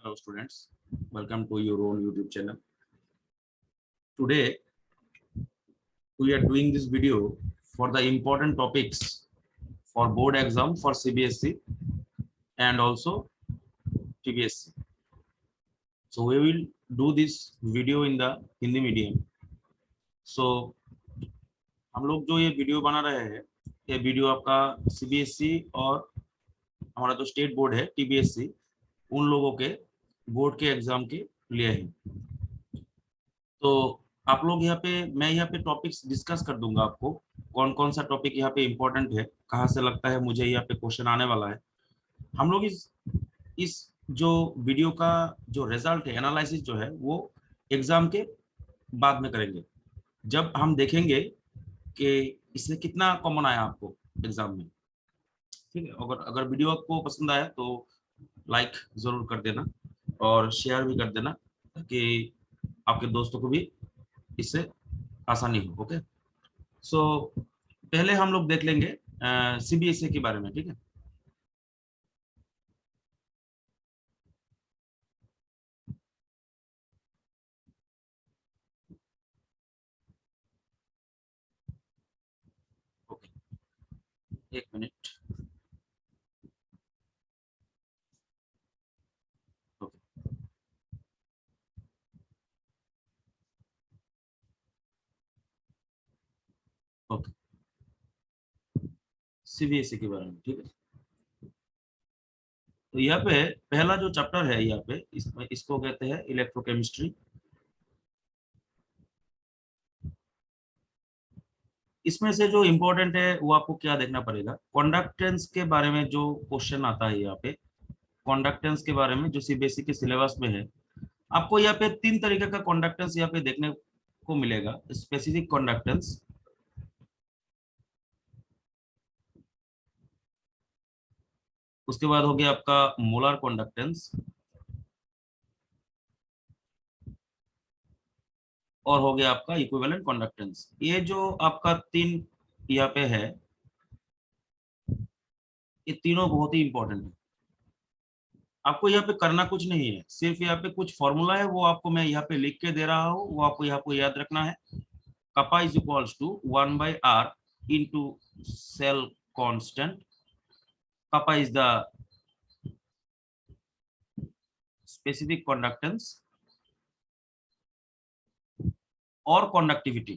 Hello students, welcome to your own YouTube channel. Today we are doing this video for the important topics for board exam for CBSE and also TBSE. So we will do this video in the Hindi medium. So हम लोग जो ये video बना रहे हैं, ये video आपका CBSE और हमारा जो स्टेट बोर्ड है TBSE उन लोगों के बोर्ड के एग्जाम के लिए है। तो आप लोग मैं यहाँ पे टॉपिक्स डिस्कस कर दूंगा आपको कौन कौन सा टॉपिक यहाँ पे इम्पोर्टेंट है, कहाँ से लगता है मुझे यहाँ पे क्वेश्चन आने वाला है। हम लोग इस जो वीडियो का जो रिजल्ट है, एनालिसिस जो है वो एग्जाम के बाद में करेंगे, जब हम देखेंगे कि इससे कितना कॉमन आया आपको एग्जाम में। ठीक है, अगर वीडियो आपको पसंद आया तो लाइक जरूर कर देना और शेयर भी कर देना ताकि आपके दोस्तों को भी इससे आसानी हो। ओके, सो पहले हम लोग देख लेंगे सीबीएसई के बारे में। ठीक है, ओके, एक मिनट। ओके, ओके, सीबीएसई के बारे में। ठीक है, तो यहाँ पे पहला जो चैप्टर है यहाँ पे इसको कहते हैं इलेक्ट्रोकेमिस्ट्री। इसमें से जो इम्पोर्टेंट है वो आपको क्या देखना पड़ेगा, कंडक्टेंस के बारे में जो क्वेश्चन आता है यहाँ पे, कंडक्टेंस के बारे में जो सीबीएसई के सिलेबस में है। आपको यहाँ पे 3 तरीके का कंडक्टेंस यहाँ पे देखने को मिलेगा। स्पेसिफिक कंडक्टेंस, उसके बाद हो गया आपका मोलर कंडक्टेंस और हो गया आपका इक्विवेलेंट कंडक्टेंस। ये जो आपका 3 यहाँ पे है, ये तीनों बहुत ही इंपॉर्टेंट है। आपको यहाँ पे करना कुछ नहीं है, सिर्फ यहाँ पे कुछ फॉर्मूला है वो आपको मैं यहाँ पे लिख के दे रहा हूँ, वो आपको यहाँ पे याद रखना है। kappa is equals to 1/r into cell constant. kappa is the specific conductance or conductivity.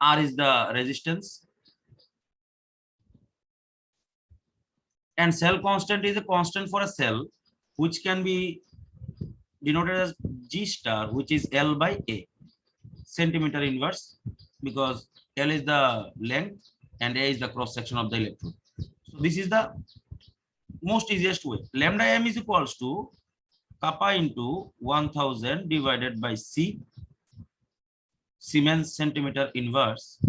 R is the resistance and cell constant is a constant for a cell which can be denoted as G star, which is L by A, centimeter inverse, because L is the length and A is the cross section of the electrode. So this is the most easiest way. Lambda m is equals to kappa into 1000 divided by C, Siemens centimeter inverse,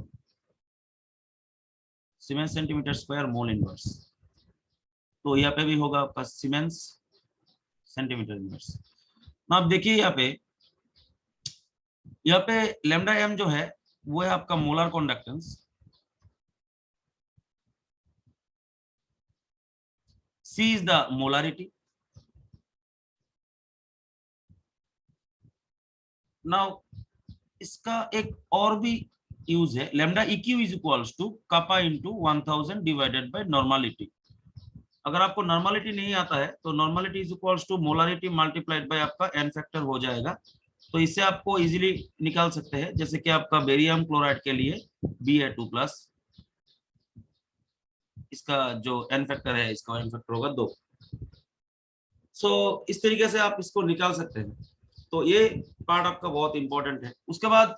Siemens centimeter square mole inverse. तो यहाँ पे भी होगा आपका Siemens centimetre inverse. ना आप देखिए यहाँ पे लैम्डा एम जो है वो है आपका molar conductance, C is the molarity. Now इसका एक और भी यूज है, lambda eq is equals to kappa into 1000 divided by normality. अगर आपको नॉर्मलिटी नहीं आता है तो normality is equals to molarity multiplied by आपका एन फैक्टर हो जाएगा। तो इससे आपको इजीली निकाल सकते हैं, जैसे कि आपका बेरियम क्लोराइड के लिए Ba2+, इसका जो एन फैक्टर है, इसका एन फैक्टर होगा 2। सो इस तरीके से आप इसको निकाल सकते हैं। तो ये पार्ट आपका बहुत इंपॉर्टेंट है। उसके बाद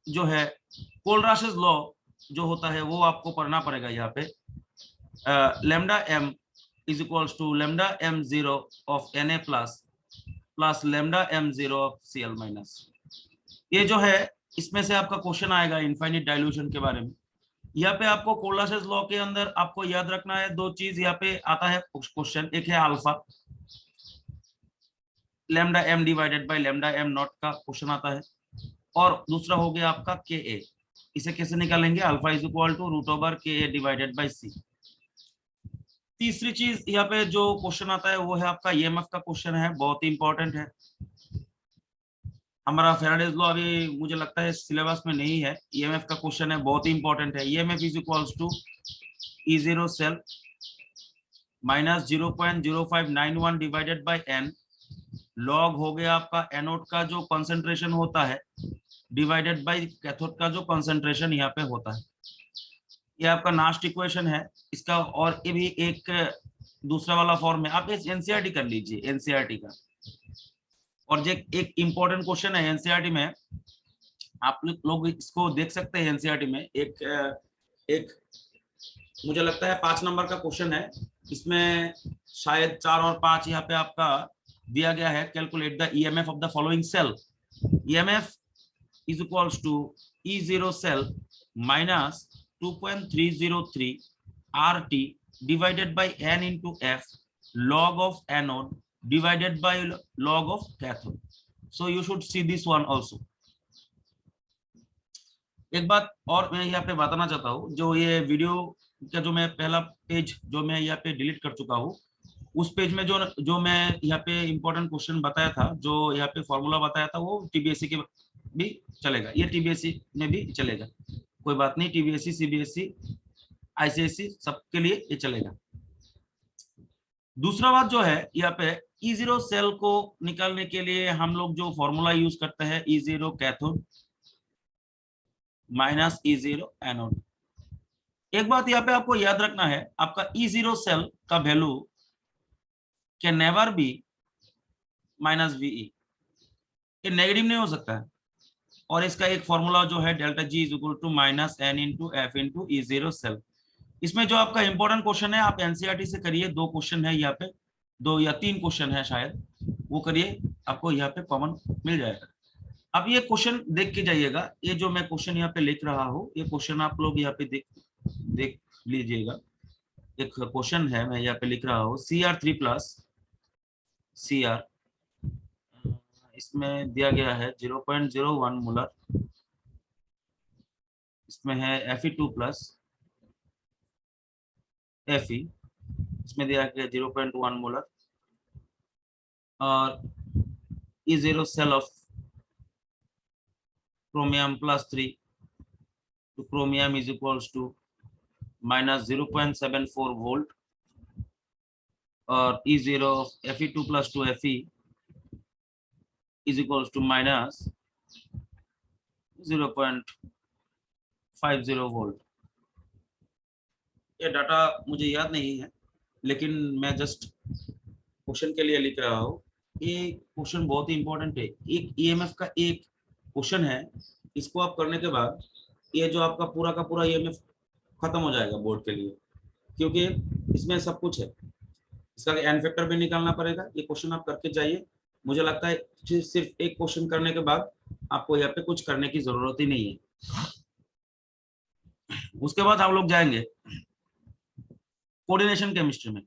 जो है कोलराशेस लॉ जो होता है वो आपको पढ़ना पड़ेगा। यहाँ पे lambda m is equals to lambda m0 of Na plus lambda m0 of Cl-। ये जो है इसमें से आपका क्वेश्चन आएगा इनफाइनाइट डाइल्यूशन के बारे में। यहाँ पे आपको कोलराशेस लॉ के अंदर आपको याद रखना है 2 चीज यहाँ पे आता है क्वेश्चन। एक है alpha, lambda m divided by lambda m0 का क्वेश्चन आता है, और दूसरा हो गया आपका Ka। इसे कैसे निकालेंगे, alpha is equal to root over Ka divided by C। तीसरी चीज यहाँ पे जो क्वेश्चन आता है वो है आपका ईएमएफ का क्वेश्चन है, बहुत ही इंपॉर्टेंट है। हमारा फैराडेज लॉ अभी मुझे लगता है सिलेबस में नहीं है। ईएमएफ का क्वेश्चन है, बहुत ही इंपॉर्टेंट है। EMF is equals to E0 cell minus 0.0591 divided by n, log हो गया आपका एनोड का जो कंसंट्रेशन होता है डिवाइडेड बाय कैथोड का जो कंसंट्रेशन यहाँ पे होता है। ये आपका लास्ट इक्वेशन है इसका। और ये भी एक दूसरा वाला फॉर्म है, आप इस एनसीईआरटी कर लीजिए, एनसीईआरटी का। और जो एक इंपॉर्टेंट क्वेश्चन है एनसीईआरटी में, आप लोग इसको देख सकते हैं। एनसीईआरटी में एक मुझे लगता है 5 नंबर का क्वेश्चन है, इसमें शायद 4 और 5 यहाँ पे आपका दिया गया है। Calculate the EMF of the following cell. EMF is equals to E0 cell minus 2.303 RT divided by n into f log of anode divided by log of cathode. So you should see this one also. एक बात और मैं यहाँ पे बताना चाहता हूँ, जो ये वीडियो का जो मैं पहला पेज जो मैं यहाँ पे डिलीट कर चुका हूँ, उस पेज में जो मैं यहाँ पे इंपॉर्टेंट क्वेश्चन बताया था, जो यहाँ पे फॉर्मूला बताया था, वो टीबीएससी के भी चलेगा, ये टीबीएससी में भी चलेगा, कोई बात नहीं। टीबीएससी, सीबीएसई, आईसीएसई सबके लिए ये चलेगा। दूसरा बात जो है यहाँ पे E0 सेल को निकालने के लिए हम लोग जो फॉर्मूला यूज करते हैं, E0 cathode minus E0 anode. एक बात यहाँ पे आपको याद रखना है, आपका E0 सेल का value can never be minus VE, ये नेगेटिव नहीं हो सकता है। और इसका एक फॉर्मूला जो है delta G is equal to minus N into F into E0 cell. इसमें जो आपका इंपॉर्टेंट क्वेश्चन है, आप एनसीईआरटी से करिए। 2 क्वेश्चन है यहाँ पे, 2 या 3 क्वेश्चन है शायद, वो करिए, आपको यहाँ पे कॉमन मिल जाएगा। अब ये क्वेश्चन देख के जाइएगा। ये जो मैं क्वेश्चन यहाँ पे लिख रहा हूँ, ये क्वेश्चन आप लोग यहाँ पे देख लीजिएगा। एक क्वेश्चन है, मैं यहाँ पे लिख रहा हूँ Cr3 प्लस Cr, इसमें दिया गया है 0.01 मोलर, इसमें है Fe2 प्लस Fe, इसमें दिया गया 0.1 मोलर, और E0 cell of chromium plus 3 to chromium is equals to minus 0.74 volt, और E0 of Fe2 plus 2 Fe is equals to minus 0.50 volt। ये डाटा मुझे याद नहीं है, लेकिन मैं जस्ट क्वेश्चन के लिए लिख रहा हूँ। ये क्वेश्चन बहुत ही इंपॉर्टेंट है। एक ईएमएफ का एक क्वेश्चन है, इसको आप करने के बाद ये जो आपका पूरा का पूरा ईएमएफ खत्म हो जाएगा बोर्ड के लिए, क्योंकि इसमें सब कुछ है। इसका एन फैक्टर भी निकालना पड़ेगा। ये क्वेश्चन आप करके जाइए। मुझे लगता है सिर्फ एक क्वेश्चन करने के बाद आपको यहाँ पे कुछ करने की जरूरत ही नहीं है। उसके बाद हम लोग जाएंगे कोऑर्डिनेशन केमिस्ट्री में।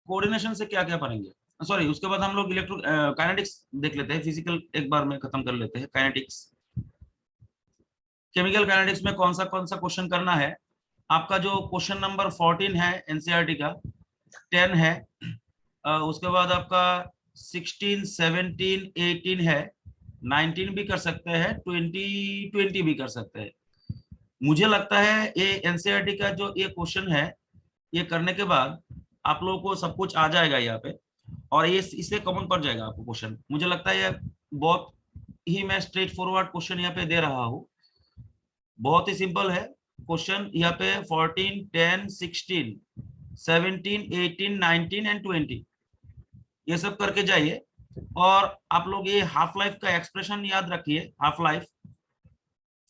कोऑर्डिनेशन से क्या क्या पढ़ेंगे, सॉरी, उसके बाद हम लोग इलेक्ट्रो काइनेटिक्स देख लेते हैं। फिजिकल एक बार में खत्म कर लेते हैं। काइनेटिक्स, केमिकल काइनेटिक्स में कौन सा क्वेश्चन करना है। आपका जो क्वेश्चन नंबर 14 है एनसीईआरटी का, 10 है, उसके बाद आपका 16, 17, 18 है, 19 भी कर सकते हैं, 20 भी कर सकते हैं। मुझे लगता है ये एनसीईआरटी का जो ये क्वेश्चन है, ये करने के बाद आप लोगों को सब कुछ आ जाएगा यहाँ पे, और ये इससे कॉमन पड़ जाएगा आपको क्वेश्चन। मुझे लगता है ये बहुत ही मैं स्ट्रेट फॉरवर्ड क्वेश्चन यहाँ पे दे रहा हूँ। बहुत ही सिंपल है क्वेश्चन यहाँ पे। 14, 10, 16, 17, 18, 19 एंड 20 ये सब करके जाइए। और आप लोग ये हाफ लाइफ का एक्सप्रेशन याद रखिए। Half life,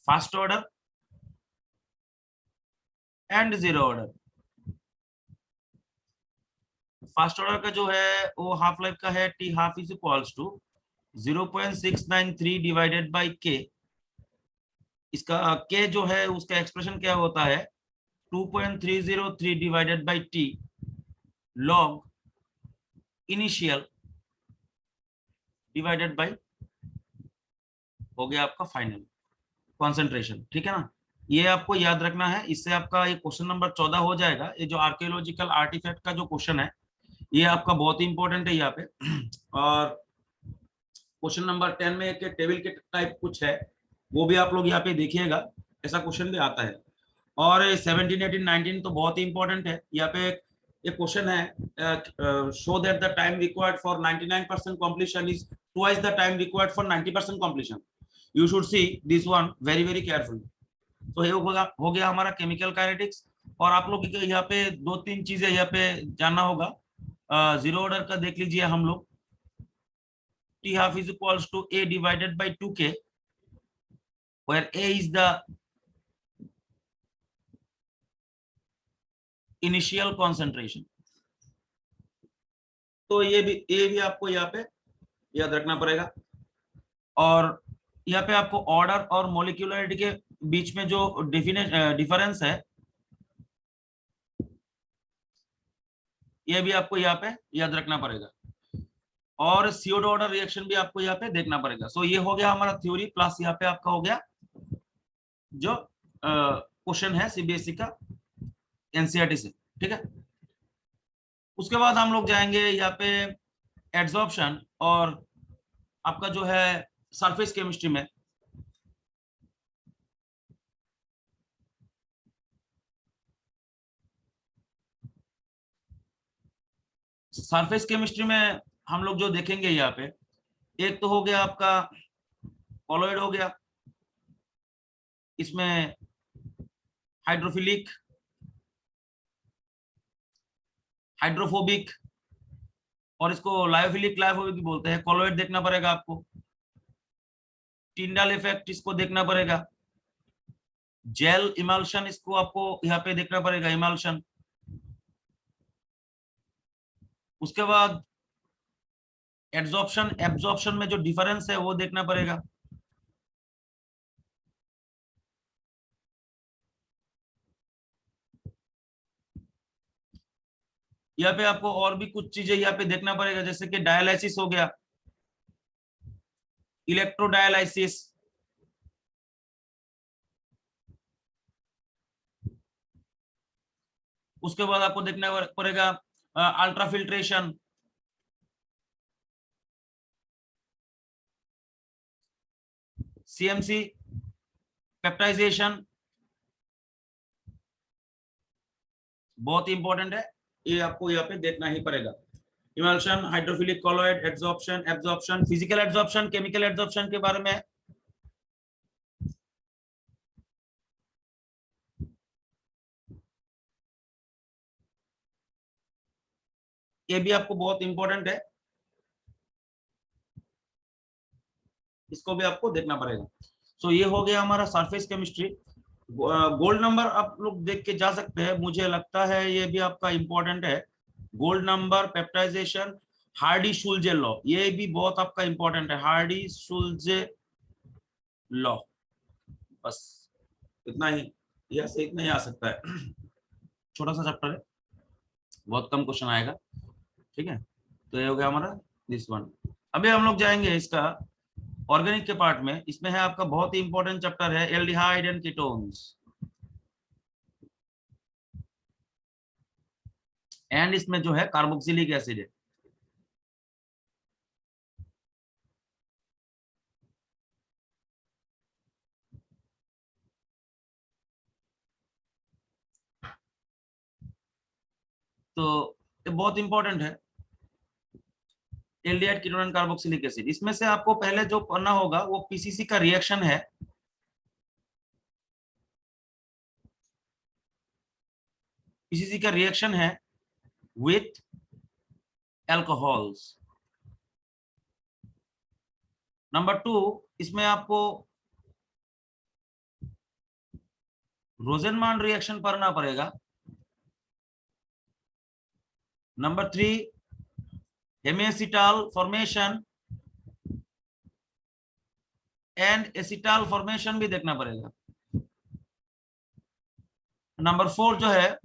first order and zero order. First order का जो है वो हाफ लाइफ का है T half is equals to 0.693 divided by K. इसका के जो है उसका एक्सप्रेशन क्या होता है, 2.303 divided by T log initial divided by, हो गया आपका फाइनल कॉन्सेंट्रेशन। ठीक है ना। ये आपको याद रखना है, इससे आपका ये क्वेश्चन नंबर 14 हो जाएगा। ये जो आर्कियोलॉजिकल आर्टिफैक्ट का जो क्वेश्चन है ये आपका बहुत ही इंपॉर्टेंट है यहाँ पे। और क्वेश्चन नंबर 10 में एक टेबल के टाइप कुछ है, वो भी आप लोग यहाँ पे देखिएगा, ऐसा क्वेश्चन भी आता है। और 17, 18, 19 तो बहुत ही इंपॉर्टेंट है। यहाँ पे एक क्वेश्चन है, show that the time required for 99% completion is twice the time required for 90% completion। You should see this one very very carefully. तो ये हो गया हमारा केमिकल काइनेटिक्स। और आप लोग यहाँ पे दो तीन चीजें यहाँ पे जानना होगा। जीरो ऑर्डर का देख लीजिए हम लोग। T half is equals to A divided by 2K, where A is the initial concentration। तो ये भी आपको यहाँ पे याद रखना पड़ेगा। और यहाँ पे आपको ऑर्डर और मोलिकुलरिटी के बीच में जो डिफरेंस है ये भी आपको यहाँ पे याद रखना पड़ेगा। और सीओडो ऑर्डर रिएक्शन भी आपको यहाँ पे देखना पड़ेगा। सो ये हो गया हमारा थ्योरी, प्लस यहाँ पे आपका हो गया जो क्वेश्चन है सीबीएसई का एनसीईआरटी से, ठीक है। उसके बाद हम लोग जाएंगे यहाँ पे एड्सॉर्प्शन और आपका जो है सरफेस केमिस्ट्री में। सरफेस केमिस्ट्री में हम लोग जो देखेंगे यहाँ पे, एक तो हो गया आपका कॉलोइड हो गया, इसमें हाइड्रोफिलिक, हाइड्रोफोबिक और इसको लायोफिलिक लायोफोबिक भी बोलते हैं। कॉलोइड देखना पड़ेगा आपको। टिंडाल इफेक्ट इसको देखना पड़ेगा। जेल इमल्शन इसको आपको यहाँ पे देखना पड़ेगा, इमल्शन। उसके बाद एड्सॉर्प्शन एब्जॉर्प्शन में जो डिफरेंस है वो देखना पड़ेगा। यहाँ पे आपको और भी कुछ चीजें यहाँ पे देखना पड़ेगा, जैसे कि डायलिसिस हो गया, इलेक्ट्रोडायलिसिस, उसके बाद आपको देखना पड़ेगा अल्ट्राफिल्ट्रेशन, सीएमसी, पेप्टाइजेशन, बहुत इंपॉर्टेंट है, ये आपको यहाँ पे देखना ही पड़ेगा। Emulsion, hydrophilic colloid, adsorption, absorption, physical adsorption, chemical adsorption के बारे में ये भी आपको बहुत इंपॉर्टेंट है, इसको भी आपको देखना पड़ेगा। सो ये हो गया हमारा सरफेस केमिस्ट्री। गोल्ड नंबर आप लोग देख के जा सकते हैं, मुझे लगता है ये भी आपका इंपॉर्टेंट है। Gold number, peptization, Hardy Schulze law, ये भी बहुत आपका इंपॉर्टेंट है, हार्डी शुल्जे लॉ। बस इतना ही, यहाँ से इतना ही आ सकता है। छोटा सा चैप्टर है, बहुत कम क्वेश्चन आएगा, ठीक है। तो ये हो गया हमारा दिस वन। अभी हम लोग जाएंगे इसका ऑर्गेनिक के पार्ट में। इसमें है आपका बहुत ही इंपॉर्टेंट चैप्टर है एल्डिहाइड एंड कीटोन्स, एंड इसमें जो है कार्बोक्सिलिक एसिड है। तो ये बहुत इंपॉर्टेंट है, aldehyde ketone and carboxylic acid. इसमें से आपको पहले जो करना होगा वो पीसीसी का रिएक्शन है। पीसीसी का रिएक्शन है विथ एल्कोहल्स। नंबर 2, इसमें आपको रोजेनमान रिएक्शन करना पड़ेगा। Number 3, hemiacetal formation and acetal formation भी देखना पड़ेगा। नंबर 4 जो है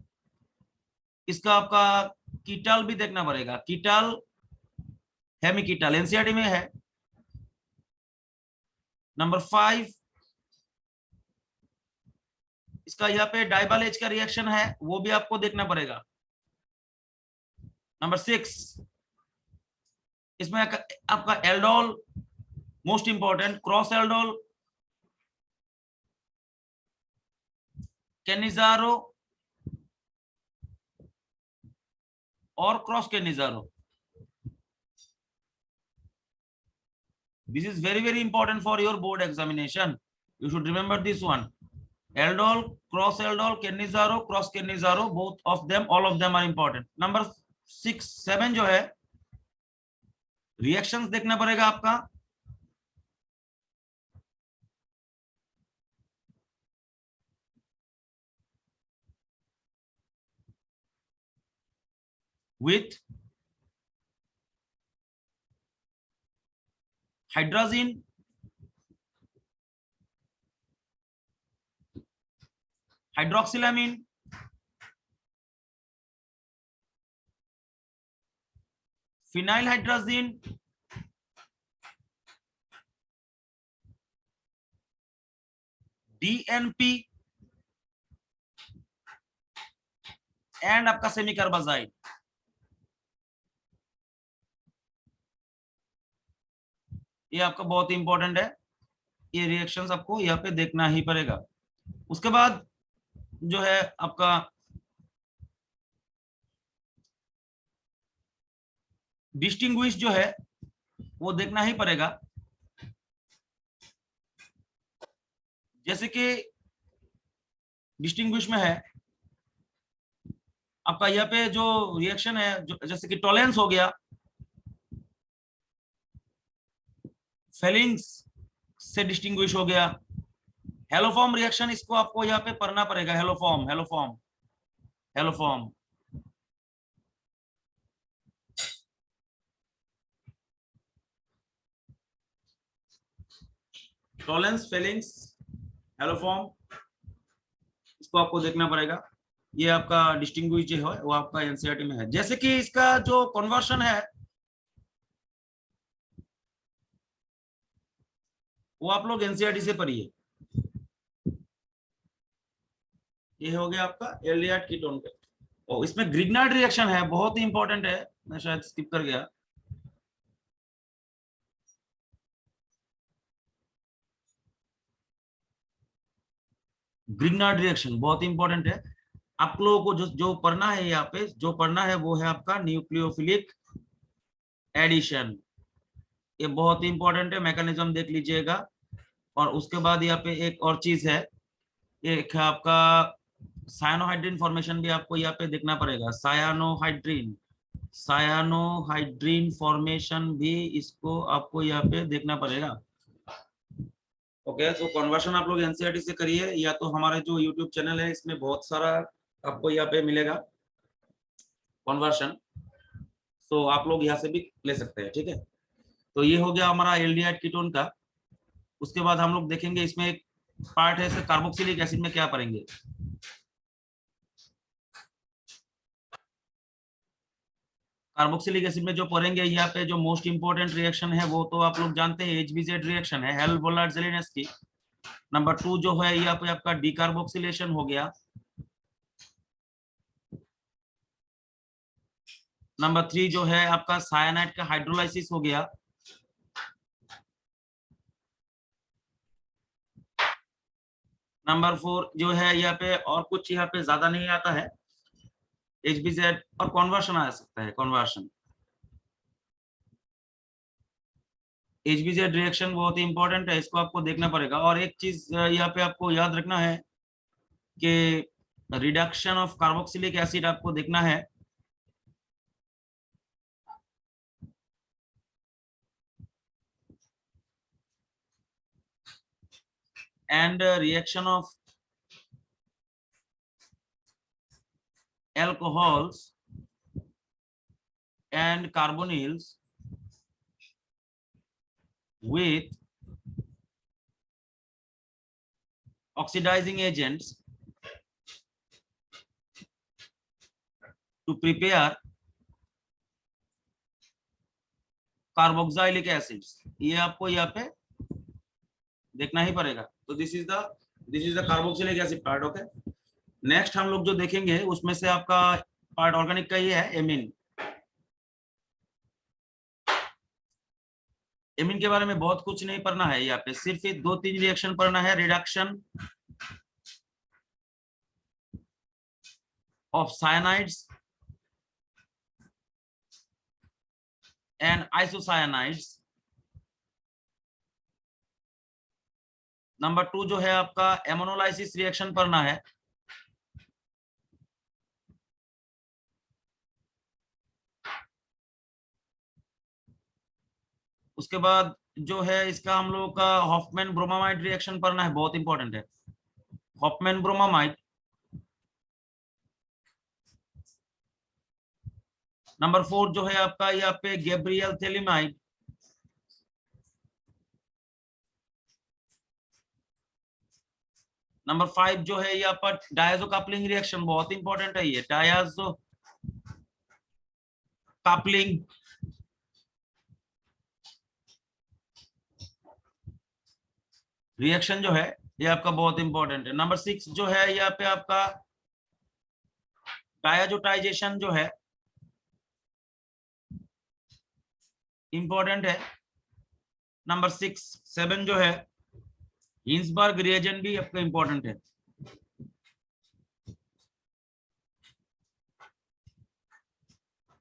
इसका आपका कीटाल भी देखना पड़ेगा, कीटाल, हेमिकीटाल एनसीईआरटी में है। नंबर 5, इसका यहाँ पे डाइबाल एच का रिएक्शन है, वो भी आपको देखना पड़ेगा। नंबर 6, इसमें आपका aldol most important, cross aldol, Cannizzaro और cross Cannizzaro. This is very very important for your board examination. You should remember this one. Aldol, cross aldol, Cannizzaro, cross Cannizzaro, both of them, all of them are important. Number 6, 7 जो है reactions देखना पड़ेगा आपका। With hydrazine, hydroxylamine, phenylhydrazine, DNP and आपका सेमीकार्बाजाइड। ये आपका बहुत ही इंपॉर्टेंट है, ये रिएक्शंस आपको यहाँ पे देखना ही पड़ेगा। उसके बाद जो है आपका डिस्टिंग्विश जो है वो देखना ही पड़ेगा। जैसे कि डिस्टिंग्विश में है आपका यहाँ पे जो रिएक्शन है, जैसे कि टॉलेंस हो गया, फेलिंग्स से डिस्टिंग्विश हो गया, हेलोफॉर्म रिएक्शन, इसको आपको यहाँ पे पढ़ना पड़ेगा। Haloform, haloform, haloform. Tollens, Fehling's, haloform, इसको आपको देखना पड़ेगा। ये आपका डिस्टिंग्विश जो है वो आपका एनसीईआरटी में है। जैसे कि इसका जो कन्वर्शन है वो आप लोग एनसीईआरटी से पढ़िए। ये हो गया आपका एल्डिहाइड कीटोन का। और इसमें ग्रिग्नार्ड रिएक्शन है, बहुत ही इंपॉर्टेंट है, मैं शायद स्किप कर गया। ग्रिग्नार्ड रिएक्शन बहुत ही इंपॉर्टेंट है, आप लोगों को जो पढ़ना है, यहाँ पे जो पढ़ना है वो है आपका न्यूक्लियोफिलिक एडिशन। ये बहुत ही इंपॉर्टेंट है, मैकेनिज्म देख लीजिएगा। और उसके बाद यहाँ पे एक और चीज है, एक है आपका सायानोहाइड्रिन फॉर्मेशन भी आपको यहाँ पे देखना पड़ेगा। सायानोहाइड्रिन, सायानोहाइड्रिन फॉर्मेशन भी इसको आपको यहाँ पे देखना पड़ेगा। ओके, तो कन्वर्शन आप लोग एनसीईआरटी से करिए, या तो हमारे जो यूट्यूब चैनल है इसमें बहुत सारा आपको यहाँ पे मिलेगा कन्वर्शन, तो आप लोग यहाँ से भी ले सकते हैं। ठीक है, तो ये हो गया हमारा एल्डिहाइड कीटोन का। उसके बाद हम लोग देखेंगे इसमें एक पार्ट है, कार्बोक्सिलिक एसिड में क्या पढ़ेंगे। कार्बोक्सिलिक एसिड में जो पढ़ेंगे यहाँ पे जो मोस्ट इंपोर्टेंट रिएक्शन है वो तो आप लोग जानते हैं, HBZ रिएक्शन है, हेल वोलार्ड जेलिनस्की। नंबर 2 जो है यहाँ पे आपका डीकार्बोक्सिलेशन हो गया। नंबर 3 जो है आपका साइनाइड का हाइड्रोलाइसिस हो गया। नंबर 4 जो है यहाँ पे और कुछ यहाँ पे ज्यादा नहीं आता है, HBZ और कन्वर्शन आ सकता है, कन्वर्शन। HBZ रिएक्शन बहुत ही इंपॉर्टेंट है, इसको आपको देखना पड़ेगा। और एक चीज यहाँ पे आपको याद रखना है कि रिडक्शन ऑफ कार्बोक्सिलिक एसिड आपको देखना है। And reaction of alcohols and carbonyls with oxidizing agents to prepare carboxylic acids, ये आपको यहाँ पे देखना ही पड़ेगा। तो this is the this is the carboxylic acid part. Okay, next हम लोग जो देखेंगे उसमें से आपका पार्ट ऑर्गेनिक का ये है एमीन। एमीन के बारे में बहुत कुछ नहीं पढ़ना है, यहाँ पे सिर्फ 2-3 रिएक्शन पढ़ना है। Reduction of cyanides and isocyanides. Number 2 जो है आपका एमोनोलाइसिस रिएक्शन पढ़ना है। उसके बाद जो है इसका हम लोगों का हॉफमैन ब्रोमामाइड रिएक्शन पढ़ना है, बहुत इंपॉर्टेंट है। Hofmann bromamide. नंबर 4 जो है आपका यहाँ पे गैब्रियल थेलिमाइड। नंबर 5 जो है यहाँ पर डायजो कपलिंग रिएक्शन, बहुत इंपॉर्टेंट है ये। डायजो कपलिंग रिएक्शन जो है ये आपका बहुत इंपॉर्टेंट है। नंबर 6 जो है यहाँ पे आपका डायाजोटाइजेशन जो है इंपॉर्टेंट है। नंबर 7 जो है हिंसबर्ग रिएजेंट भी आपका इंपॉर्टेंट है।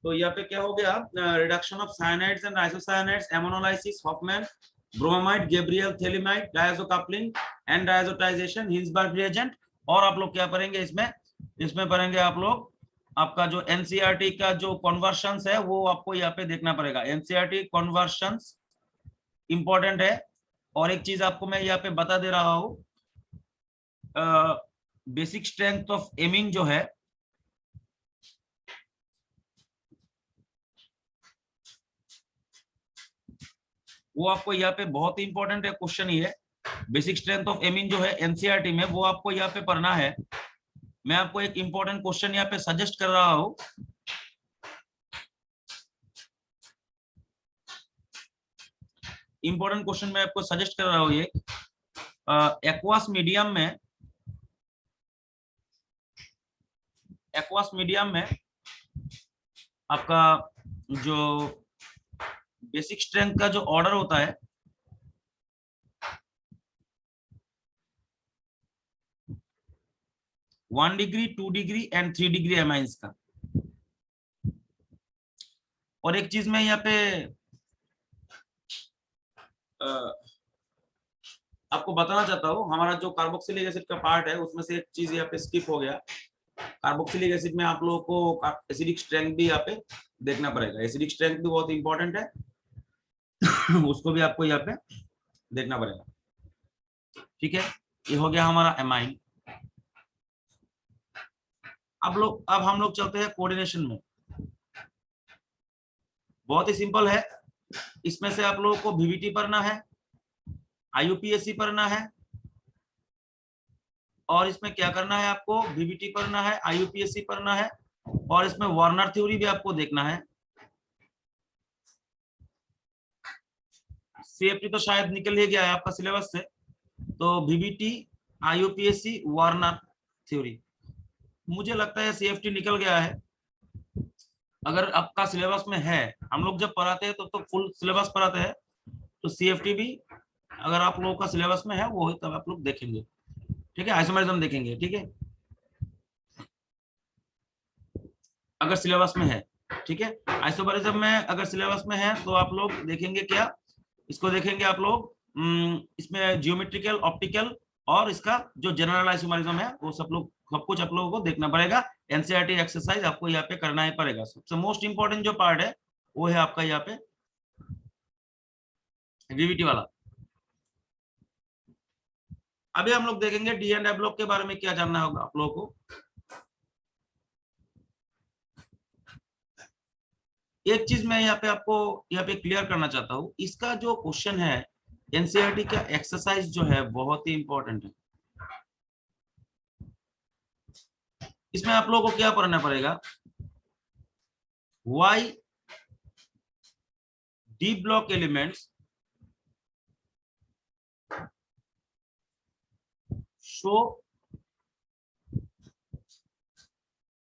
तो यहाँ पे क्या हो गया, reduction of cyanides and isocyanides, ammonolysis, Hofmann bromamide, Gabriel phthalimide, diazo coupling and diazotization, Hinsberg reagent. और आप लोग क्या पढ़ेंगे इसमें पढ़ेंगे आप लोग आपका जो एनसीईआरटी का जो कन्वर्शंस है वो आपको यहाँ पे देखना पड़ेगा। एनसीईआरटी कन्वर्शंस इंपॉर्टेंट है। और एक चीज आपको मैं यहाँ पे बता दे रहा हूँ, बेसिक स्ट्रेंथ ऑफ एमिन जो है वो आपको यहाँ पे बहुत ही इंपॉर्टेंट है। क्वेश्चन ये बेसिक स्ट्रेंथ ऑफ एमिन जो है एनसीईआरटी में, वो आपको यहाँ पे पढ़ना है। मैं आपको एक इंपॉर्टेंट क्वेश्चन यहाँ पे सजेस्ट कर रहा हूँ। इंपॉर्टेंट क्वेश्चन मैं आपको सजेस्ट कर रहा हूँ ये एक्वास मीडियम में आपका जो बेसिक स्ट्रेंथ का जो ऑर्डर होता है 1 degree, 2 degree and 3 degree amines का। और एक चीज मैं यहाँ पे आपको बताना चाहता हूँ, हमारा जो कार्बोक्सिलिक एसिड का पार्ट है उसमें से एक चीज यहाँ पे स्किप हो गया। कार्बोक्सिलिक एसिड में आप लोगों को एसिडिक स्ट्रेंथ भी यहाँ पे देखना पड़ेगा। एसिडिक स्ट्रेंथ भी बहुत इंपॉर्टेंट है उसको भी आपको यहाँ पे देखना पड़ेगा। ठीक है, ये हो गया हमारा एमाइन। अब हम लोग चलते हैं कोऑर्डिनेशन में। बहुत ही सिंपल है, इसमें से आप लोगों को VVT पढ़ना है, IUPAC पढ़ना है, और इसमें क्या करना है आपको, VVT पढ़ना है, IUPAC पढ़ना है, और इसमें वार्नर थ्योरी भी आपको देखना है। CFT तो शायद निकल ही गया है आपका सिलेबस से, तो VVT, IUPAC, वार्नर थ्योरी, मुझे लगता है CFT निकल गया है। अगर आपका सिलेबस में है, हम लोग जब पढ़ाते हैं तो फुल सिलेबस पढ़ाते हैं, तो CFT भी अगर आप लोगों का सिलेबस में है वो ही तब आप लोग देखेंगे। ठीक है, आइसोमेरिज्म देखेंगे। ठीक है, अगर सिलेबस में है। ठीक है, आइसोमेरिज्म में अगर सिलेबस में है तो आप लोग देखेंगे क्या, इसको देखेंगे आप लोग इसमें जियोमेट्रिकल, ऑप्टिकल और इसका जो जनरल आइसोमेरिज्म है वो सब कुछ आप लोगों को देखना पड़ेगा। एनसीईआरटी एक्सरसाइज आपको यहाँ पे करना ही पड़ेगा। सबसे मोस्ट इंपॉर्टेंट जो पार्ट है वो है आपका यहाँ पे VVT वाला। अभी हम लोग देखेंगे डी एंड ब्लॉक के बारे में क्या जानना होगा आप लोगों को। एक चीज मैं यहाँ पे आपको यहाँ पे क्लियर करना चाहता हूँ, इसका जो क्वेश्चन है एनसीईआरटी का एक्सरसाइज जो है बहुत ही इंपॉर्टेंट है। इसमें आप लोगों को क्या पढ़ना पड़ेगा, why d block elements show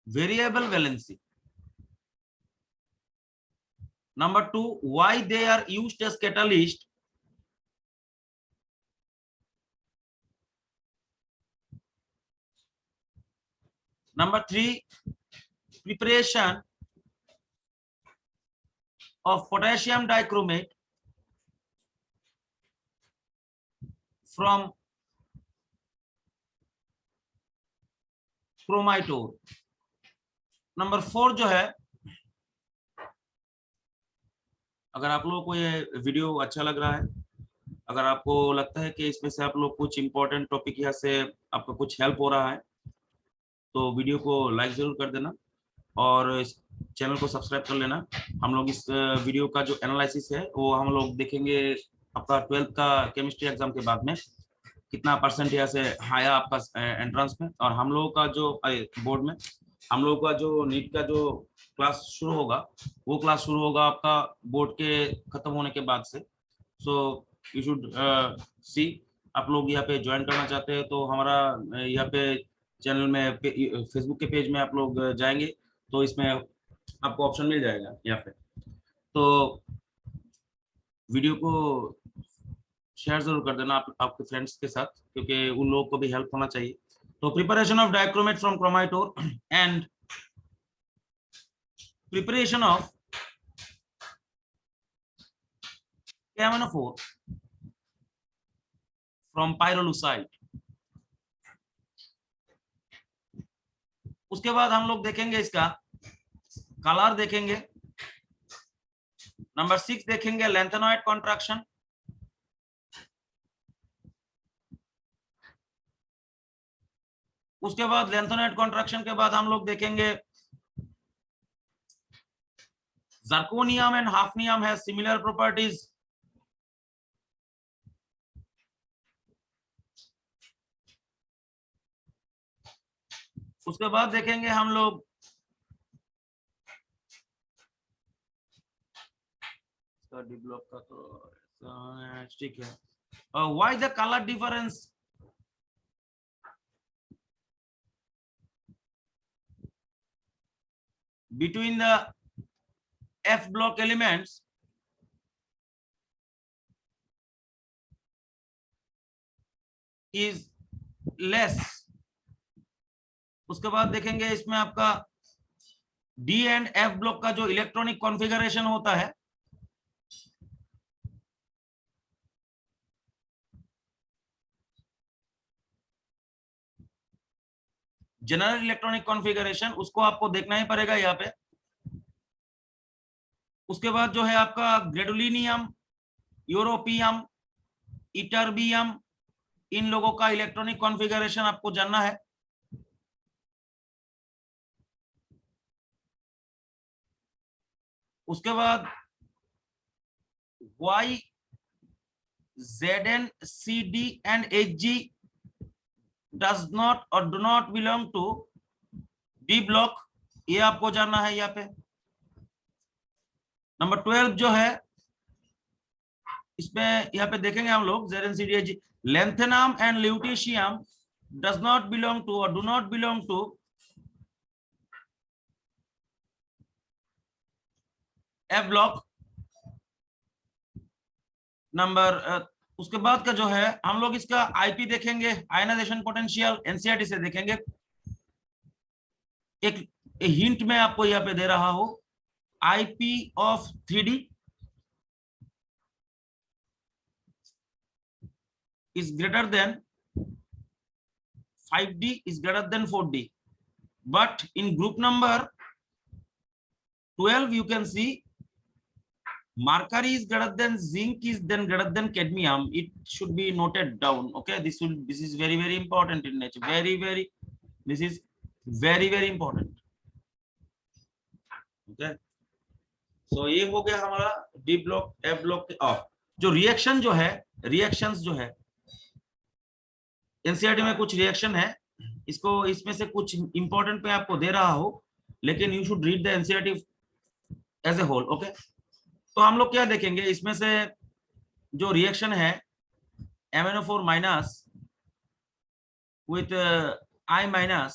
variable valency. Number 2, why they are used as catalyst. Number 3, preparation of potassium dichromate from chromite ore. Number 4 जो है, अगर आप लोगों को ये वीडियो अच्छा लग रहा है, अगर आपको लगता है कि इसमें से आप लोग कुछ इंपॉर्टेंट टॉपिक यहाँ से आपका कुछ हेल्प हो रहा है, तो वीडियो को लाइक जरूर कर देना और इस चैनल को सब्सक्राइब कर लेना. हम लोग इस वीडियो का जो एनालिसिस है वो हम लोग देखेंगे आपका 12th का केमिस्ट्री एग्जाम के बाद में कितना परसेंट यहाँ से आया आपका एंट्रेंस में. और हम लोगों का जो बोर्ड में हम लोगों का जो नीट का जो क्लास शुरू होगा, वो क्लास शुरू होगा आपका बोर्ड के खत्म होने के बाद से. सो यू शुड सी, आप लोग यहाँ पे ज्वाइन करना चाहते हैं तो हमारा यहाँ पे चैनल में फेसबुक के पेज में आप लोग जाएंगे तो इसमें आपको ऑप्शन मिल जाएगा यहाँ पे. तो वीडियो को शेयर जरूर कर देना आपके फ्रेंड्स के साथ, क्योंकि उन लोगों को भी हेल्प होना चाहिए. तो preparation of dichromate from chromite ore and preparation of KMnO4 from pyrolusite. उसके बाद हम लोग देखेंगे इसका कलर देखेंगे. नंबर 6 देखेंगे लेंथेनॉइड कॉन्ट्रैक्शन. उसके बाद लेंथेनॉइड कॉन्ट्रैक्शन के बाद हम लोग देखेंगे zirconium and hafnium has similar properties. उसके बाद देखेंगे हम लोग डी ब्लॉक का, तो ठीक है. Why the colour difference between the F block elements is less. उसके बाद देखेंगे इसमें आपका D एंड F ब्लॉक का जो इलेक्ट्रॉनिक कॉन्फ़िगरेशन होता है, जनरल इलेक्ट्रॉनिक कॉन्फ़िगरेशन, उसको आपको देखना ही पड़ेगा यहाँ पे. उसके बाद जो है आपका ग्रेडुलिनियम, यूरोपियम, इटर्बियम, इन लोगों का इलेक्ट्रॉनिक कॉन्फ़िगरेशन आपको जानना है. उसके बाद Y, Zn, Cd and Hg does not or do not belong to D block, ये आपको जानना है यहाँ पे. नंबर 12 जो है इसमें यहाँ पे देखेंगे हम लोग Zn, Cd, Hg. Lanthanum and lutetium does not belong to or do not belong to F block. Number उसके बाद का जो है हम लोग इसका आईपी देखेंगे, आयनाइजेशन पोटेंशियल, एनसीईआरटी से देखेंगे. एक हिंट में आपको यहाँ पे दे रहा हूं, IP of 3D is greater than 5D is greater than 4D, but in group number 12 you can see mercury is greater than zinc is then greater than cadmium. It should be noted down. Okay, this is very important in nature. This is very important. Okay, so ये हो गया हमारा D block, F block के of. जो reaction जो है, reactions जो है एनसीईआरटी में कुछ रिएक्शन है, इसको इसमें से कुछ इंपॉर्टेंट मैं आपको दे रहा हूं, लेकिन you should read the NCERT as a whole. Okay, तो हम लोग क्या देखेंगे इसमें से जो रिएक्शन है MnO4 minus with I-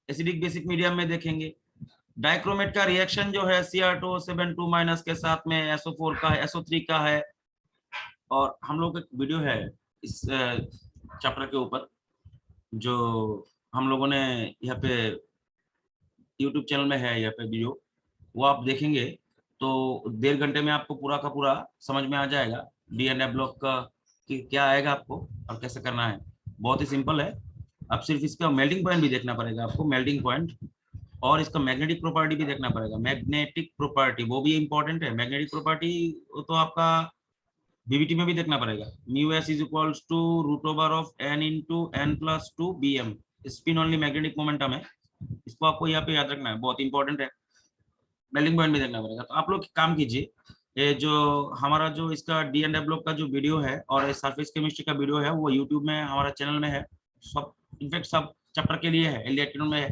acidic basic medium में देखेंगे। डाइक्रोमेट का रिएक्शन जो है Cr2 के साथ में SO4 का है, SO3 का है। और हम लोग एक वीडियो है इस चैप्टर के ऊपर जो हम लोगों ने यहाँ पे यूट्यूब चैनल में है, यहाँ पे वीडियो, वो आप देखेंगे तो 1.5 घंटे में आपको पूरा का पूरा समझ में आ जाएगा D&F ब्लॉक का कि क्या आएगा आपको और कैसे करना है। बहुत ही सिंपल है। अब सिर्फ इसका मेल्टिंग पॉइंट भी देखना पड़ेगा आपको, मेल्टिंग पॉइंट, और इसका मैग्नेटिक प्रॉपर्टी भी देखना पड़ेगा। मैग्नेटिक प्रॉपर्टी वो भी इंपॉर्टेंट है। मैग्नेटिक प्रॉपर्टी तो आपका बीबीटी में भी देखना पड़ेगा। μs is equals to √n into n+2 bm। Spin only magnetic momentum है, इसको आपको यहाँ पे याद रखना है, बहुत इंपॉर्टेंट है। मेल्टिंग पॉइंट भी देखना पड़ेगा। तो आप लोग काम कीजिए, ये जो हमारा जो इसका D&F ब्लॉक का जो वीडियो है और सरफेस केमिस्ट्री का वीडियो है वो यूट्यूब में हमारा चैनल में है। सब इनफेक्ट सब चैप्टर के लिए है, एल्डिहाइड में है,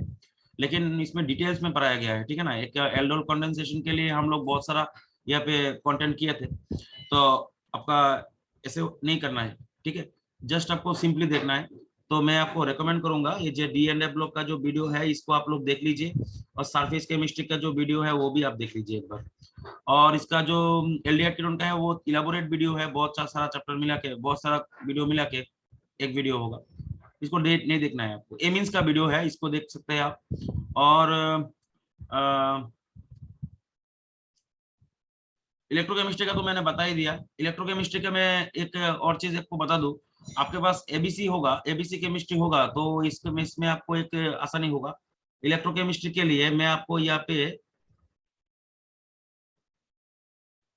लेकिन इसमें डिटेल्स में पढ़ाया गया है, ठीक है ना। एक एल्डोल कंडेंसेशन के लिए हम लोग बहुत सारा यहाँ पे कंटेंट किए थे, तो आपका ऐसे नहीं करना है, ठीक है। जस्ट आपको सिंपली देखना है। तो मैं आपको रेकमेंड करूंगा ये जो D&F ब्लॉक का जो वीडियो है इसको आप लोग देख लीजिए, और सरफेस केमिस्ट्री का जो वीडियो है वो भी आप देख लीजिए एक बार। और इसका जो एल्डिहाइड कीटोन का है वो इलाबोरेट वीडियो है, बहुत सारा चैप्टर मिला के, बहुत सारा वीडियो मिला के एक वीडियो होगा, इसको नहीं देखना है आपको। एमिन्स का वीडियो है, इसको देख सकते हैं आप। और इलेक्ट्रोकेमिस्ट्री का तो मैंने बता ही दिया। इलेक्ट्रोकेमिस्ट्री का मैं एक और चीज आपको बता दूं, आपके पास एबीसी होगा, एबीसी केमिस्ट्री होगा, तो इसमें आपको एक आसानी होगा। इलेक्ट्रोकेमिस्ट्री के लिए मैं आपको यहाँ पे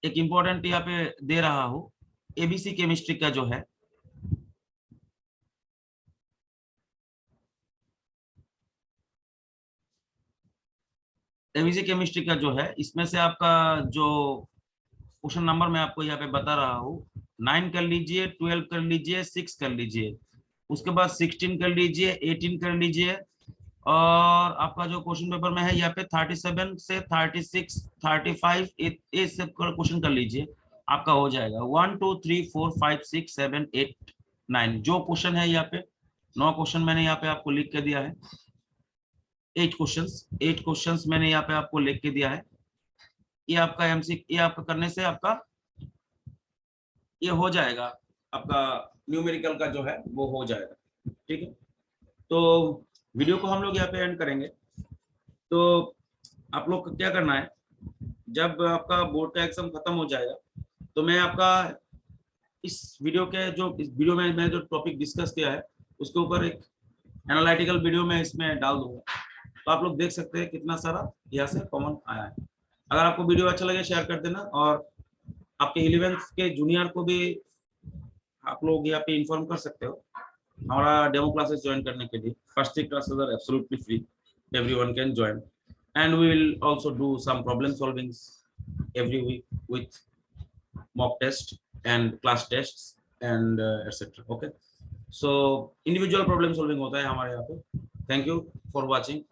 एक इम्पोर्टेंट यहाँ पे दे रहा हूँ। एबीसी केमिस्ट्री का जो है, एबीसी केमिस्ट्री का जो है, इसमें से आपका जो क्वेश्चन नंबर मैं आपको यहाँ पे बता रहा हूँ, 9 कर लीजिए, 12 कर लीजिए, 6 कर लीजिए, उसके बाद 16 कर लीजिए, 18 कर लीजिए, और आपका जो क्वेश्चन पेपर में है यहाँ पे 37 से 36, 35 ये सब क्वेश्चन कर लीजिए, आपका हो जाएगा। 1 2 3 4 5 6 7 8 9 जो क्वेश्चन है यहाँ पे 9 क्वेश्चन मैंने यहाँ पे आपको लिख के दिया है। 8 क्वेश्चंस मैंने यहाँ पे आपको लिख के दिया है। ये आपका ये आपका करने से आपका ये हो जाएगा, आपका न्यूमेरिकल का जो है वो हो जाएगा, ठीक है। तो वीडियो को हम लोग यहाँ पे एंड करेंगे। तो आप लोग को क्या करना है, जब आपका बोर्ड का एग्जाम खत्म हो जाएगा तो मैं आपका इस वीडियो के जो इस वीडियो में मैंने जो टॉपिक डिस्कस किया है उसके ऊपर एक एनालिटिकल वीडियो में इसमें डाल दूंगा, तो आप लोग देख सकते हैं कितना सारा यहाँ से कॉमन आया है। अगर आपको वीडियो अच्छा लगे शेयर कर देना, और आपके 11th के जूनियर को भी आप लोग यहाँ पे इन्फॉर्म कर सकते हो हमारा डेमो क्लासेस ज्वाइन करने के लिए। First 3 classes are absolutely free, everyone can join, and we will also do some problem solvings every week with mock test and class tests and etc. Okay, so individual problem solving होता है हमारे यहाँ पे। Thank you for watching.